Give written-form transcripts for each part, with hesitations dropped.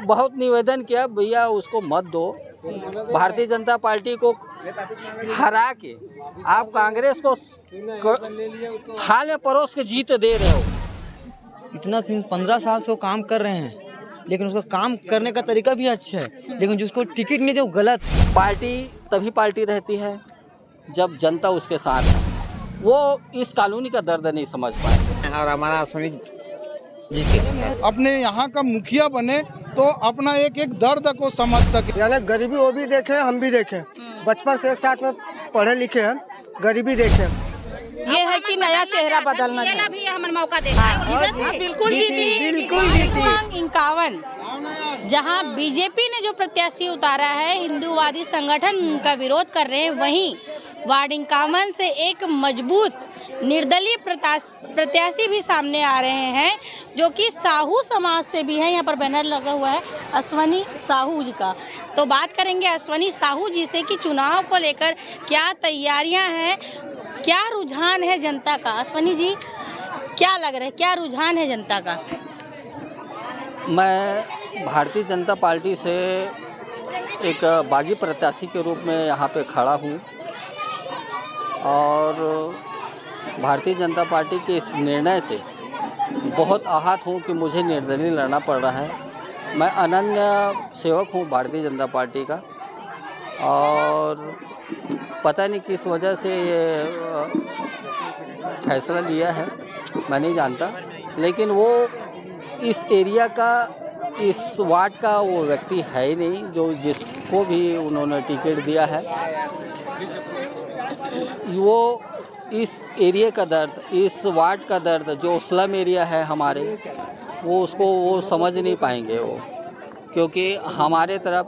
बहुत निवेदन किया, भैया उसको मत दो, भारतीय जनता पार्टी को हरा के आप कांग्रेस को थाल में परोस के जीत दे रहे हो। इतना 15 साल से वो काम कर रहे हैं, लेकिन उसका काम करने का तरीका भी अच्छा है, लेकिन जिसको टिकट नहीं दे वो गलत। पार्टी तभी पार्टी रहती है जब जनता उसके साथ है। वो इस कॉलोनी का दर्द नहीं समझ पाए और हमारा अश्विनी अपने यहाँ का मुखिया बने तो अपना एक एक दर्द को समझ सके। यानी गरीबी वो भी देखे, हम भी देखें, बचपन से एक साथ में पढ़े लिखे हैं, गरीबी देखें। ये है कि नया चेहरा बदलना है। भी हमें मौका देता है। बिल्कुल जीती 51 जहां बीजेपी ने जो प्रत्याशी उतारा है, हिंदूवादी संगठन उनका विरोध कर रहे हैं, वहीं वार्ड 51 से एक मजबूत निर्दलीय प्रत्याशी भी सामने आ रहे हैं, जो कि साहू समाज से भी है। यहाँ पर बैनर लगा हुआ है अश्विनी साहू जी का। तो बात करेंगे अश्विनी साहू जी से कि चुनाव को लेकर क्या तैयारियां हैं, क्या रुझान है जनता का। अश्विनी जी, क्या लग रहा है, क्या रुझान है जनता का? मैं भारतीय जनता पार्टी से एक बागी प्रत्याशी के रूप में यहाँ पे खड़ा हूँ और भारतीय जनता पार्टी के इस निर्णय से बहुत आहत हूँ कि मुझे निर्दलीय लड़ना पड़ रहा है। मैं अनन्य सेवक हूँ भारतीय जनता पार्टी का और पता नहीं किस वजह से ये फैसला लिया है, मैं नहीं जानता, लेकिन वो इस एरिया का, इस वार्ड का वो व्यक्ति है ही नहीं जो जिसको भी उन्होंने टिकट दिया है। वो इस एरिया का दर्द, इस वार्ड का दर्द जो स्लम एरिया है हमारे, वो उसको वो समझ नहीं पाएंगे वो, क्योंकि हमारे तरफ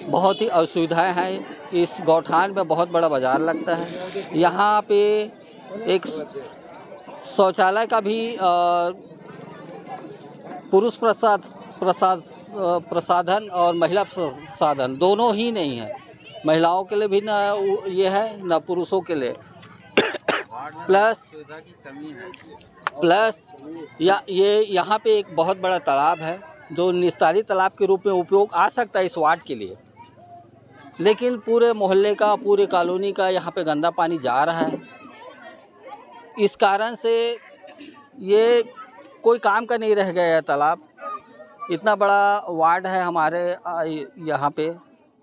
बहुत ही असुविधाएं हैं। इस गौठान में बहुत बड़ा बाज़ार लगता है। यहाँ पे एक शौचालय का भी पुरुष प्रसाधन और महिला प्रसाधन दोनों ही नहीं है। महिलाओं के लिए भी ना ये है, ना पुरुषों के लिए। प्लस ये यहाँ पे एक बहुत बड़ा तालाब है जो निस्तारी तालाब के रूप में उपयोग आ सकता है इस वार्ड के लिए, लेकिन पूरे मोहल्ले का, पूरे कॉलोनी का यहाँ पे गंदा पानी जा रहा है। इस कारण से ये कोई काम का नहीं रह गया है तालाब। इतना बड़ा वार्ड है हमारे यहाँ पे,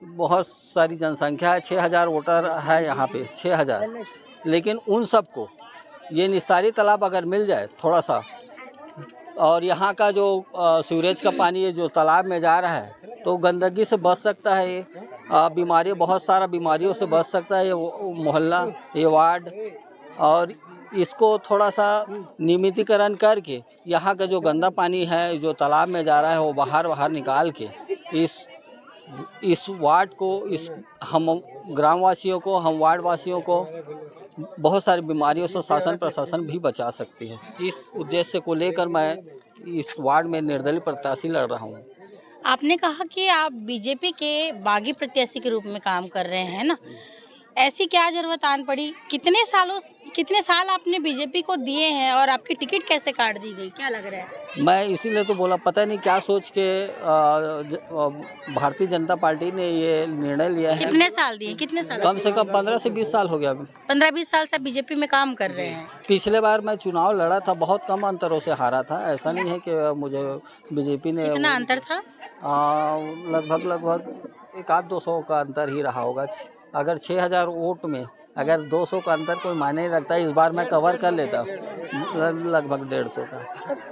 बहुत सारी जनसंख्या है, 6000 वोटर है यहाँ पे, 6000, लेकिन उन सबको ये निस्तारी तालाब अगर मिल जाए थोड़ा सा, और यहाँ का जो सीवरेज का पानी है जो तालाब में जा रहा है, तो गंदगी से बच सकता है, ये बीमारियों, बहुत सारा बीमारियों से बच सकता है ये मोहल्ला, ये वार्ड। और इसको थोड़ा सा नियमितीकरण करके यहाँ का जो गंदा पानी है जो तालाब में जा रहा है वो बाहर निकाल के इस वार्ड को, इस हम ग्रामवासियों को, हम वार्ड वासियों को बहुत सारी बीमारियों से शासन प्रशासन भी बचा सकती है। इस उद्देश्य को लेकर मैं इस वार्ड में निर्दलीय प्रत्याशी लड़ रहा हूँ। आपने कहा कि आप बीजेपी के बागी प्रत्याशी के रूप में काम कर रहे हैं ना, ऐसी क्या जरूरत आन पड़ी? कितने साल आपने बीजेपी को दिए हैं और आपकी टिकट कैसे काट दी गई, क्या लग रहा है? मैं इसीलिए तो बोला, पता नहीं क्या सोच के भारतीय जनता पार्टी ने ये निर्णय लिया है। कितने साल दिए, कितने साल? कम से कम 15 से 20 साल हो गया अभी। 15-20 साल से बीजेपी में काम कर रहे हैं। पिछले बार मैं चुनाव लड़ा था, बहुत कम अंतरों से हारा था। ऐसा नहीं है कि मुझे बीजेपी ने, कितना अंतर था? लगभग 100-200 का अंतर ही रहा होगा। अगर 6000 वोट में अगर 200 का अंतर कोई मायने नहीं रखता, इस बार मैं कवर कर लेता लगभग 150 का।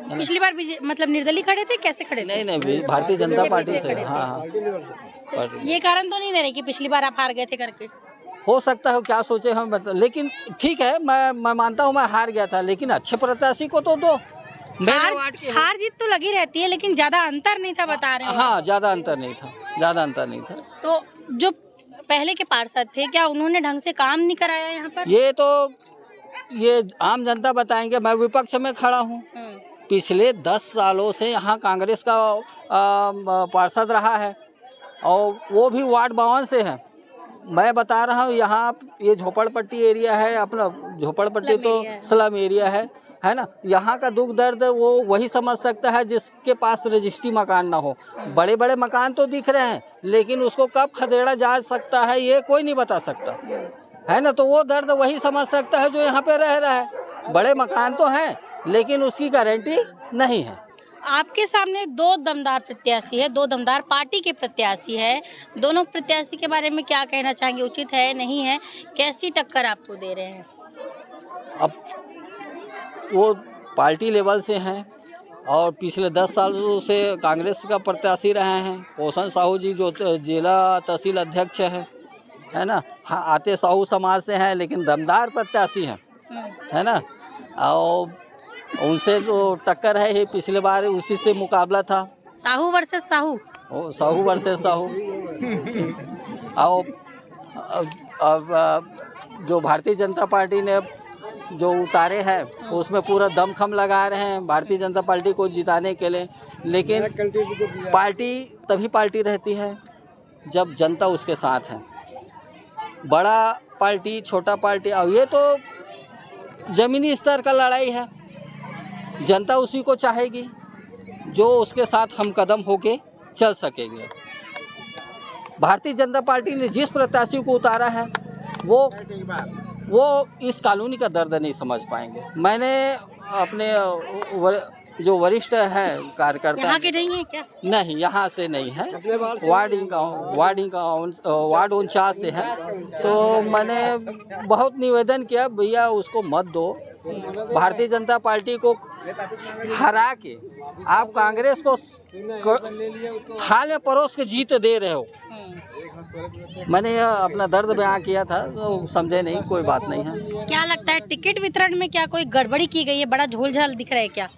पिछली बार मतलब निर्दलीय खड़े थे, कैसे खड़े थे? नहीं, भारतीय जनता पार्टी से। हाँ। ये कारण तो नहीं दे रहे कि पिछली बार आप हार गए थे करके? हो सकता है, क्या सोचे हम, लेकिन ठीक है, मैं मानता हूँ मैं हार गया था, लेकिन अच्छे प्रत्याशी को तो दो। हार जीत तो लगी रहती है, लेकिन ज्यादा अंतर नहीं था, बता रहे हैं। हाँ, ज्यादा अंतर नहीं था। तो जो पहले के पार्षद थे, क्या उन्होंने ढंग से काम नहीं कराया यहाँ पर? ये आम जनता बताएंगे। मैं विपक्ष में खड़ा हूँ। पिछले 10 सालों से यहाँ कांग्रेस का पार्षद रहा है और वो भी वार्ड 52 से है। मैं बता रहा हूँ, यहाँ ये झोपड़पट्टी एरिया है, अपना झोपड़पट्टी तो स्लम एरिया है। है ना। यहाँ का दुख दर्द वो वही समझ सकता है जिसके पास रजिस्ट्री मकान ना हो। बड़े बड़े मकान तो दिख रहे हैं, लेकिन उसको कब खदेड़ा जा सकता है ये कोई नहीं बता सकता, है ना। तो वो दर्द वही समझ सकता है जो यहाँ पे रह रहा है। बड़े मकान तो हैं, लेकिन उसकी गारंटी नहीं है। आपके सामने दो दमदार प्रत्याशी है, दो दमदार पार्टी के प्रत्याशी है। दोनों प्रत्याशी के बारे में क्या कहना चाहेंगे? उचित है, नहीं है, कैसी टक्कर आपको दे रहे हैं? अब वो पार्टी लेवल से हैं और पिछले 10 सालों से कांग्रेस का प्रत्याशी रहे हैं। पोषण साहू जी जो जिला तहसील अध्यक्ष है ना, हाँ, आते साहू समाज से हैं, लेकिन दमदार प्रत्याशी हैं, है ना। और उनसे जो टक्कर है ये पिछले बार उसी से मुकाबला था, साहू वर्सेस साहू। साहू वर्सेस साहू। और अब जो भारतीय जनता पार्टी ने जो उतारे हैं उसमें पूरा दमखम लगा रहे हैं भारतीय जनता पार्टी को जिताने के लिए। लेकिन पार्टी तभी पार्टी रहती है जब जनता उसके साथ है। बड़ा पार्टी, छोटा पार्टी, और ये तो ज़मीनी स्तर का लड़ाई है। जनता उसी को चाहेगी जो उसके साथ हम कदम होके चल सकेंगे। भारतीय जनता पार्टी ने जिस प्रत्याशी को उतारा है वो इस कॉलोनी का दर्द नहीं समझ पाएंगे। मैंने अपने जो वरिष्ठ है कार्यकर्ता, यहाँ के नहीं है क्या? नहीं, यहाँ से नहीं है, वार्ड 49 से है। तो मैंने बहुत निवेदन किया, भैया उसको मत दो, भारतीय जनता पार्टी को हरा के आप कांग्रेस को थाल में परोस के जीत दे रहे हो। मैंने अपना दर्द बयां किया था, तो समझे नहीं, कोई बात नहीं है। क्या लगता है टिकट वितरण में क्या कोई गड़बड़ी की गई है? बड़ा झोल-झाल दिख रहा है क्या?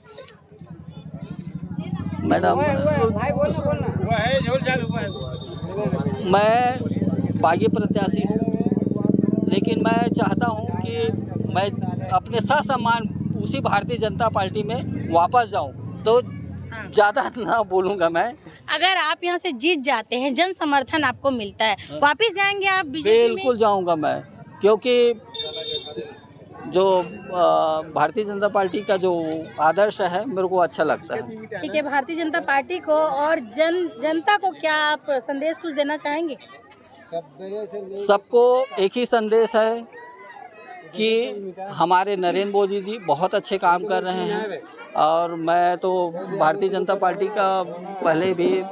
मैडम, मैं बागी प्रत्याशी हूँ, लेकिन मैं चाहता हूँ कि मैं अपने ससम्मान उसी भारतीय जनता पार्टी में वापस जाऊँ, तो ज़्यादा ना बोलूँगा मैं। अगर आप यहाँ से जीत जाते हैं, जन समर्थन आपको मिलता है, वापस जाएंगे आप बीजेपी में? बिल्कुल जाऊँगा मैं, क्योंकि जो भारतीय जनता पार्टी का जो आदर्श है मेरे को अच्छा लगता है। ठीक है, भारतीय जनता पार्टी को और जनता को क्या आप संदेश कुछ देना चाहेंगे? सबको एक ही संदेश है कि हमारे नरेंद्र मोदी जी बहुत अच्छे काम कर रहे हैं, और मैं तो भारतीय जनता पार्टी का पहले भी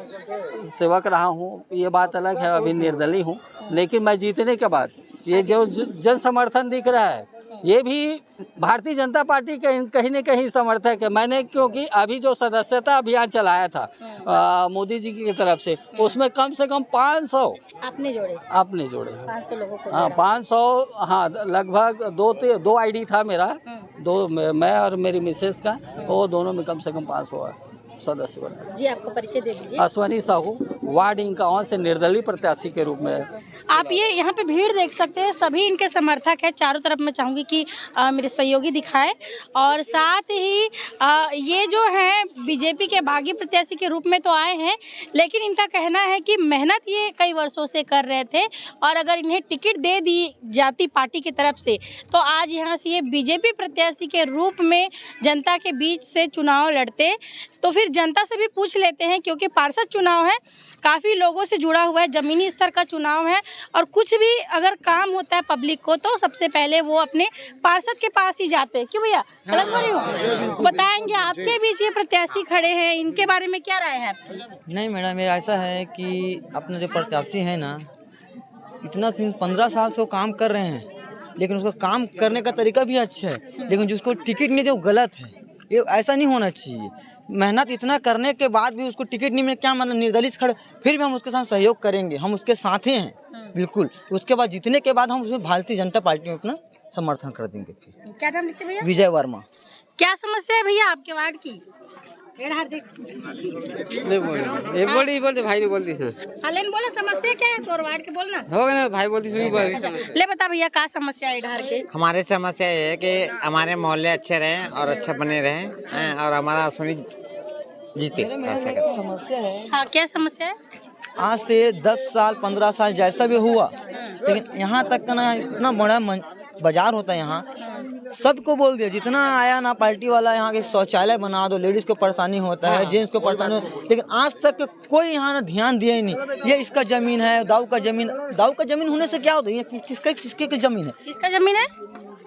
सेवक रहा हूँ, ये बात अलग है, अभी निर्दलीय हूँ। लेकिन मैं जीतने के बाद ये जो जन समर्थन दिख रहा है, ये भी भारतीय जनता पार्टी के कहीं न कहीं समर्थक है। मैंने क्योंकि अभी जो सदस्यता अभियान चलाया था मोदी जी की तरफ से, उसमें कम से कम 500 आपने जोड़े 500 लोगों को। हाँ, 500, हाँ, लगभग दो आईडी था मेरा, दो मैं और मेरी मिसेस का, वो दोनों में कम से कम 500 सदस्य बने। जी, आपको परिचय दे दीजिए। अश्वनी साहू, वार्ड 51 से निर्दलीय प्रत्याशी के रूप में। आप ये यहाँ पे भीड़ देख सकते हैं, सभी इनके समर्थक हैं। चारों तरफ मैं चाहूँगी कि मेरे सहयोगी दिखाए, और साथ ही ये जो है बीजेपी के बागी प्रत्याशी के रूप में तो आए हैं, लेकिन इनका कहना है कि मेहनत ये कई वर्षों से कर रहे थे, और अगर इन्हें टिकट दे दी जाती पार्टी की तरफ से, तो आज यहाँ से ये बीजेपी प्रत्याशी के रूप में जनता के बीच से चुनाव लड़ते। तो फिर जनता से भी पूछ लेते हैं, क्योंकि पार्षद चुनाव है, काफ़ी लोगों से जुड़ा हुआ है, ज़मीनी स्तर का चुनाव है, और कुछ भी अगर काम होता है पब्लिक को तो सबसे पहले वो अपने पार्षद के पास ही जाते हैं। क्यों भैया, गलत बोल रही हूँ? बताएंगे, आपके बीच ये प्रत्याशी खड़े हैं, इनके बारे में क्या राय है आपकी? नहीं मैडम, ये ऐसा है कि अपने जो प्रत्याशी है ना, इतना 15 साल से वो काम कर रहे हैं, लेकिन उसका काम करने का तरीका भी अच्छा है, लेकिन जिसको टिकट नहीं दे वो गलत है। ये ऐसा नहीं होना चाहिए। मेहनत इतना करने के बाद भी उसको टिकट नहीं मिले, क्या मतलब? निर्दलित खड़े, फिर भी हम उसके साथ सहयोग करेंगे, हम उसके साथ ही हैं बिल्कुल। उसके बाद जीतने के बाद हम उसमें भारतीय जनता पार्टी में अपना समर्थन कर देंगे। फिर क्या नाम लिखते भैया? विजय वर्मा। क्या समस्या है भैया आपके वार्ड की? बोलते भाई ने बोलती हलेन बोला, समस्या क्या है तोर वार्ड के? बोलना हो गया ना, भाई बोलती सुनी ले बता भैया, क्या समस्या है इधर के? हमारी समस्या ये है कि हमारे मोहल्ले अच्छे रहें और अच्छा बने रहें, और हमारा सुनी जीते। समस्या है, हाँ, क्या समस्या है? आज से 10 साल 15 साल जैसा भी हुआ, लेकिन यहाँ तक का ना इतना बड़ा बाजार होता है, यहाँ सबको बोल दिया, जितना आया ना पार्टी वाला, यहाँ के शौचालय बना दो, लेडीज को परेशानी होता है, जेंट्स को परेशानी होता है, लेकिन आज तक कोई यहाँ ना ध्यान दिया ही नहीं। ये इसका जमीन है, दाऊ का जमीन होने से क्या होता है? ये किसके जमीन है? किसका जमीन है?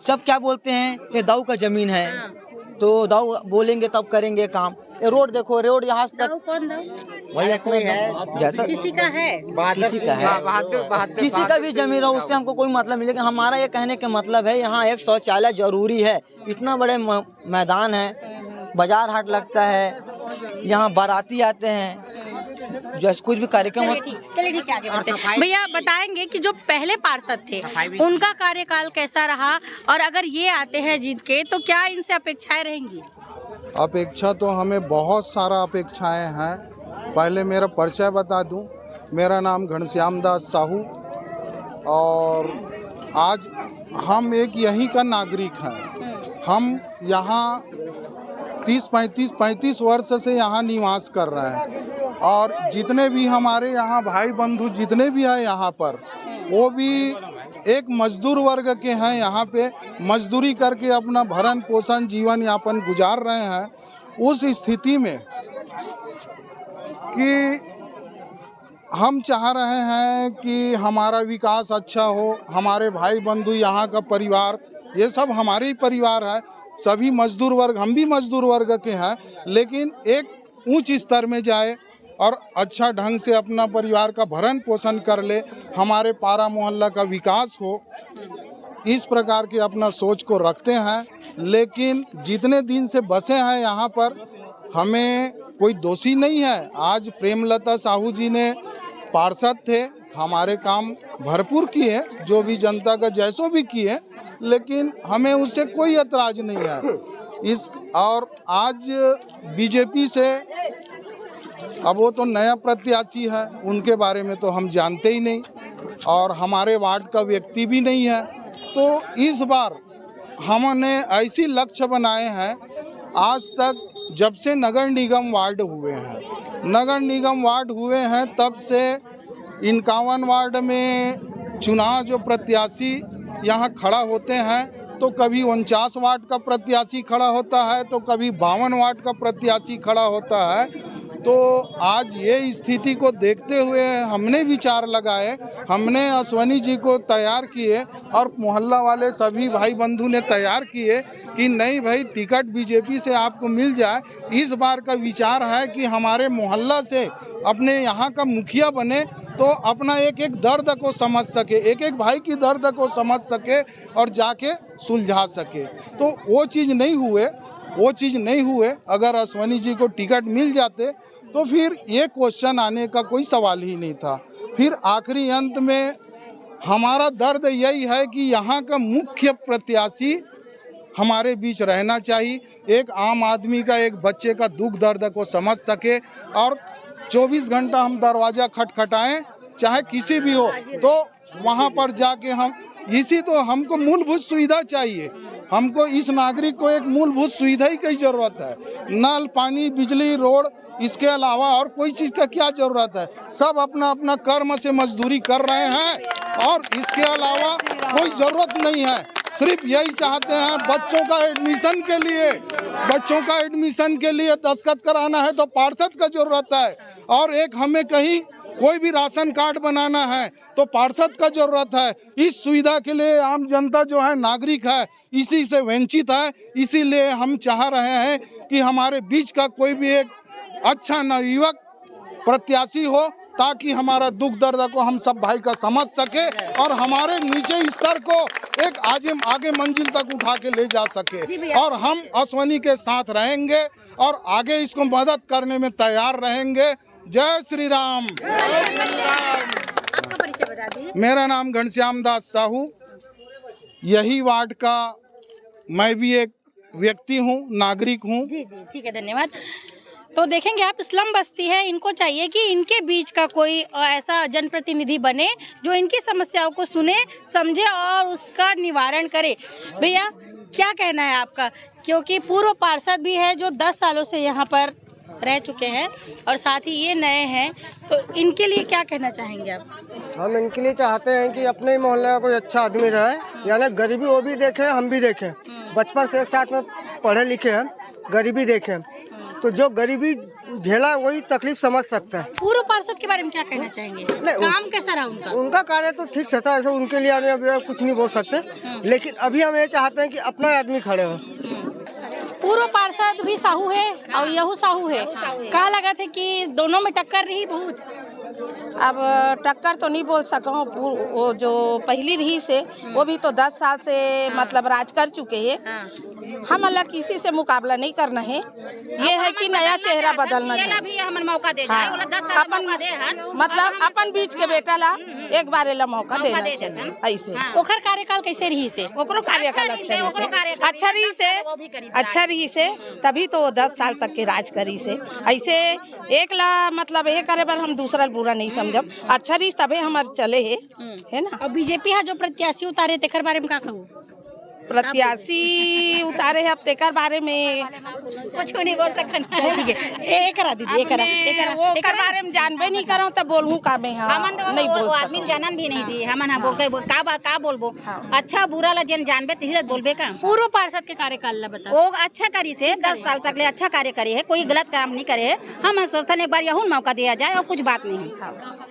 सब क्या बोलते हैं, ये दाऊ का जमीन है, तो दाऊ बोलेंगे तब करेंगे काम। ये रोड देखो, रोड यहाँ तक कौन दाऊ? वही है, जैसा किसी का है, किसी का है, किसी का भी जमीन हो, उससे हमको कोई मतलब नहीं। लेकिन हमारा ये कहने का मतलब है, यहाँ एक शौचालय जरूरी है। इतना बड़े मैदान है, बाजार हाट लगता है, यहाँ बाराती आते हैं, जैसे कुछ भी कार्यक्रम चलिए ठीक है, आगे बढ़ते हैं। भैया बताएंगे कि जो पहले पार्षद थे उनका कार्यकाल कैसा रहा, और अगर ये आते हैं जीत के तो क्या इनसे अपेक्षाएं रहेंगी? अपेक्षा तो हमें बहुत सारा अपेक्षाएं हैं। पहले मेरा परिचय बता दूं, मेरा नाम घनश्याम दास साहू, और आज हम एक यहीं का नागरिक हैं। हम यहाँ 35 वर्ष से यहाँ निवास कर रहे हैं, और जितने भी हमारे यहाँ भाई बंधु जितने भी हैं यहाँ पर, वो भी एक मजदूर वर्ग के हैं। यहाँ पे मजदूरी करके अपना भरण पोषण जीवन यापन गुजार रहे हैं। उस स्थिति में कि हम चाह रहे हैं कि हमारा विकास अच्छा हो, हमारे भाई बंधु यहाँ का परिवार, ये सब हमारे ही परिवार है, सभी मजदूर वर्ग, हम भी मजदूर वर्ग के हैं, लेकिन एक उच्च स्तर में जाए और अच्छा ढंग से अपना परिवार का भरण पोषण कर ले, हमारे पारा मोहल्ला का विकास हो, इस प्रकार के अपना सोच को रखते हैं। लेकिन जितने दिन से बसे हैं यहाँ पर, हमें कोई दोषी नहीं है। आज प्रेमलता साहू जी ने पार्षद थे, हमारे काम भरपूर किए, जो भी जनता का जैसो भी किए, लेकिन हमें उससे कोई एतराज़ नहीं है। और आज बीजेपी से, अब वो तो नया प्रत्याशी है, उनके बारे में तो हम जानते ही नहीं, और हमारे वार्ड का व्यक्ति भी नहीं है। तो इस बार हमने ऐसी लक्ष्य बनाए हैं, आज तक जब से नगर निगम वार्ड हुए हैं, तब से 51 वार्ड में चुनाव जो प्रत्याशी यहाँ खड़ा होते हैं, तो कभी 49 वार्ड का प्रत्याशी खड़ा होता है, तो कभी 52 वार्ड का प्रत्याशी खड़ा होता है। तो आज ये स्थिति को देखते हुए हमने विचार लगाए, हमने अश्वनी जी को तैयार किए, और मोहल्ला वाले सभी भाई बंधु ने तैयार किए कि नहीं भाई, टिकट बीजेपी से आपको मिल जाए। इस बार का विचार है कि हमारे मोहल्ला से अपने यहाँ का मुखिया बने, तो अपना एक एक दर्द को समझ सके, एक एक भाई की दर्द को समझ सके और जाके सुलझा सके। तो वो चीज़ नहीं हुए। अगर अश्वनी जी को टिकट मिल जाते तो फिर ये क्वेश्चन आने का कोई सवाल ही नहीं था। फिर आखिरी अंत में हमारा दर्द यही है कि यहाँ का मुख्य प्रत्याशी हमारे बीच रहना चाहिए, एक आम आदमी का, एक बच्चे का दुख दर्द को समझ सके, और 24 घंटा हम दरवाज़ा खटखटाएं, चाहे किसी भी हो, तो वहाँ पर जाके हमको मूलभूत सुविधा चाहिए। हमको इस नागरिक को एक मूलभूत सुविधा ही की ज़रूरत है। नल, पानी, बिजली, रोड, इसके अलावा और कोई चीज़ का क्या ज़रूरत है? सब अपना अपना कर्म से मजदूरी कर रहे हैं, और इसके अलावा कोई ज़रूरत नहीं है। सिर्फ यही चाहते हैं, बच्चों का एडमिशन के लिए दस्तखत कराना है तो पार्षद का ज़रूरत है, और एक हमें कहीं कोई भी राशन कार्ड बनाना है तो पार्षद का ज़रूरत है। इस सुविधा के लिए आम जनता जो है, नागरिक है, इसी से वंचित है। इसीलिए हम चाह रहे हैं कि हमारे बीच का कोई भी एक अच्छा नवयुवक प्रत्याशी हो, ताकि हमारा दुख दर्द को हम सब भाई का समझ सके, और हमारे नीचे स्तर को एक आगे मंजिल तक उठा के ले जा सके। और हम अश्वनी के साथ रहेंगे और आगे इसको मदद करने में तैयार रहेंगे। जय श्री राम। आपका परिचय बता दीजिए। मेरा नाम घनश्याम दास साहू, यही वार्ड का मैं भी एक व्यक्ति हूँ, नागरिक हूँ। जी जी, ठीक है, धन्यवाद। तो देखेंगे आप, स्लम बस्ती है, इनको चाहिए कि इनके बीच का कोई ऐसा जनप्रतिनिधि बने जो इनकी समस्याओं को सुने, समझे और उसका निवारण करे। भैया क्या कहना है आपका, क्योंकि पूर्व पार्षद भी है जो 10 सालों से यहाँ पर रह चुके हैं और साथ ही ये नए हैं, तो इनके लिए क्या कहना चाहेंगे आप? हम इनके लिए चाहते हैं कि अपने ही मोहल्ले का कोई अच्छा आदमी रहे, यानी गरीबी वो भी देखे हम भी देखें। बचपन से एक साथ में पढ़े लिखे हैं, गरीबी देखें, तो जो गरीबी झेला वही तकलीफ समझ सकता है। पूर्व पार्षद के बारे में क्या कहना चाहेंगे? काम कैसा रहा उनका? उनका कार्य तो ठीक था, ऐसे उनके लिए हम अभी कुछ नहीं बोल सकते, लेकिन अभी हम ये चाहते हैं कि अपना आदमी खड़े हो। पूर्व पार्षद भी साहू है और यहू साहू है, कहा लगा था कि दोनों में टक्कर रही बहुत। अब टक्कर तो नहीं बोल सका हूँ, वो जो पहली रही से वो भी तो 10 साल से मतलब राज कर चुके हैं। हम अल्लाह किसी से मुकाबला नहीं करना है, ये है कि नया चेहरा बदलना है। भी हमें मौका दे जाए, वो 10 साल मौका दे हन, मतलब अपन बीच के बेटा ला एक बार ला मौका देना चाहिए। ऐसे ओखर कार्यकाल कैसे रही से? ओकरो कार्यकाल अच्छा रही से तभी तो 10 साल तक के राज करी से। ऐसे एक ला मतलब ये करे बार हम दूसरा बुरा नहीं समझब, अच्छा रही तबे हमारे चले है ना। और बीजेपी हा जो प्रत्याशी उतारे तेकर बारे में का कहूँ? प्रत्याशी उतारे है अब तेकर बारे में कुछ नहीं बोल सकना। एक करा दीदी, वो कर बारे में जानबे नहीं करो तब बोलूं का मैं नहीं बोल आदमी जानन भी नहीं दी हमन का बोलबो। अच्छा बुरा ला जन जानबे तिही बोलबे का। पूर्व पार्षद के कार्यकाल ला बता। वो अच्छा करी से 10 साल तक ले अच्छा कार्य करे है, कोई गलत काम नहीं करे है। हम सोचते एक बार यहूं मौका दिया जाए और कुछ बात नहीं है।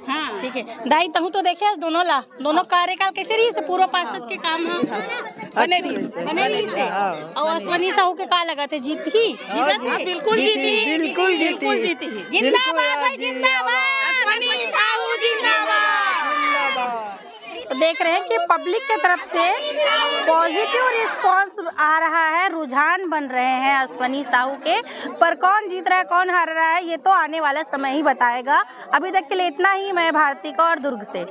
हाँ ठीक है दाई, तहु तो देखे दोनों कार्यकाल कैसे रही से? पूर्व पार्षद के काम बने रही से और अश्वनी साहू के का लगा थे? जीत ही बिल्कुल जीती। जिंदाबाद अश्वनी साहू जिंदाबाद। तो देख रहे हैं कि पब्लिक के तरफ से पॉजिटिव रिस्पांस आ रहा है, रुझान बन रहे हैं अश्वनी साहू के। पर कौन जीत रहा है कौन हार रहा है ये तो आने वाला समय ही बताएगा। अभी तक के लिए इतना ही। मैं भारती कौर दुर्ग से।